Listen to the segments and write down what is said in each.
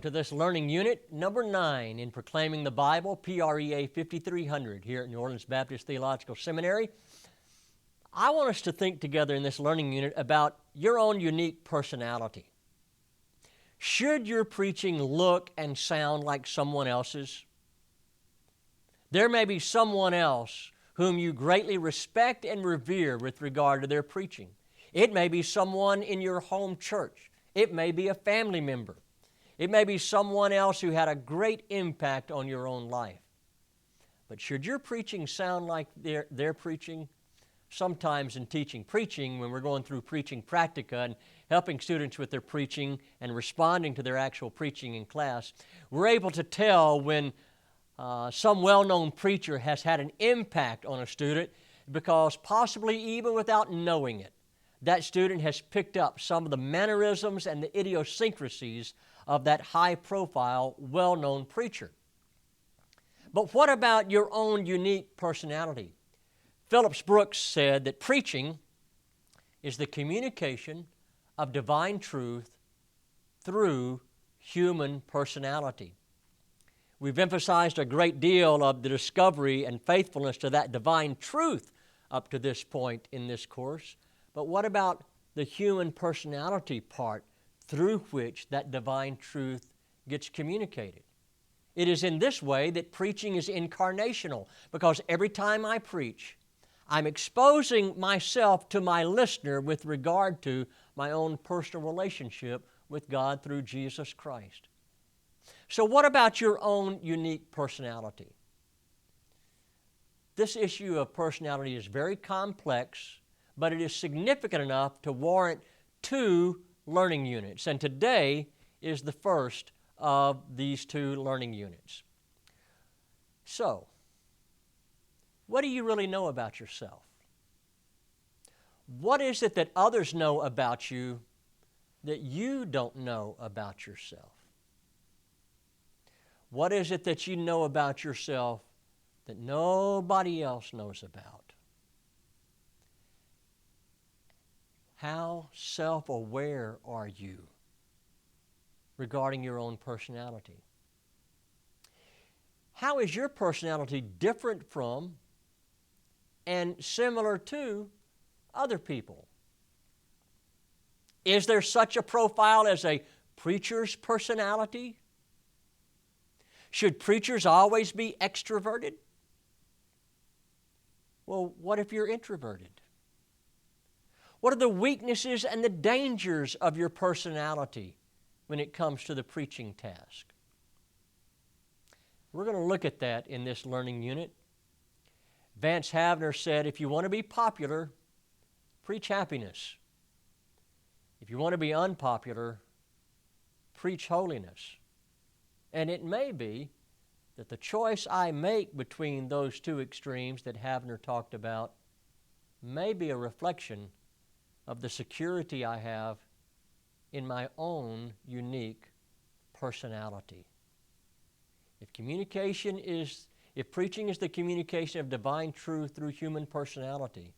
to this learning unit, number 9 in Proclaiming the Bible, PREA 5300 here at New Orleans Baptist Theological Seminary. I want us to think together in this learning unit about your own unique personality. Should your preaching look and sound like someone else's? There may be someone else whom you greatly respect and revere with regard to their preaching. It may be someone in your home church. It may be a family member. It may be someone else who had a great impact on your own life. But should your preaching sound like their preaching? Sometimes in teaching preaching, when we're going through preaching practica and helping students with their preaching and responding to their actual preaching in class, we're able to tell when some well-known preacher has had an impact on a student because possibly even without knowing it, that student has picked up some of the mannerisms and the idiosyncrasies of that high-profile, well-known preacher. But what about your own unique personality? Phelps said that preaching is the communication of divine truth through human personality. We've emphasized a great deal of the discovery and faithfulness to that divine truth up to this point in this course. But what about the human personality part through which that divine truth gets communicated? It is in this way that preaching is incarnational, because every time I preach, I'm exposing myself to my listener with regard to my own personal relationship with God through Jesus Christ. So what about your own unique personality? This issue of personality is very complex, but it is significant enough to warrant 2 learning units. And today is the first of these 2 learning units. So, what do you really know about yourself? What is it that others know about you that you don't know about yourself? What is it that you know about yourself that nobody else knows about? How self-aware are you regarding your own personality? How is your personality different from and similar to other people? Is there such a profile as a preacher's personality? Should preachers always be extroverted? Well, what if you're introverted? What are the weaknesses and the dangers of your personality when it comes to the preaching task? We're going to look at that in this learning unit. Vance Havner said, if you want to be popular, preach happiness. If you want to be unpopular, preach holiness. And it may be that the choice I make between those 2 extremes that Havner talked about may be a reflection of the security I have in my own unique personality. If preaching is the communication of divine truth through human personality,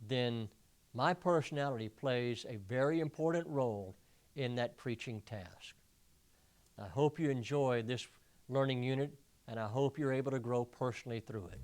then my personality plays a very important role in that preaching task. I hope you enjoy this learning unit, and I hope you're able to grow personally through it.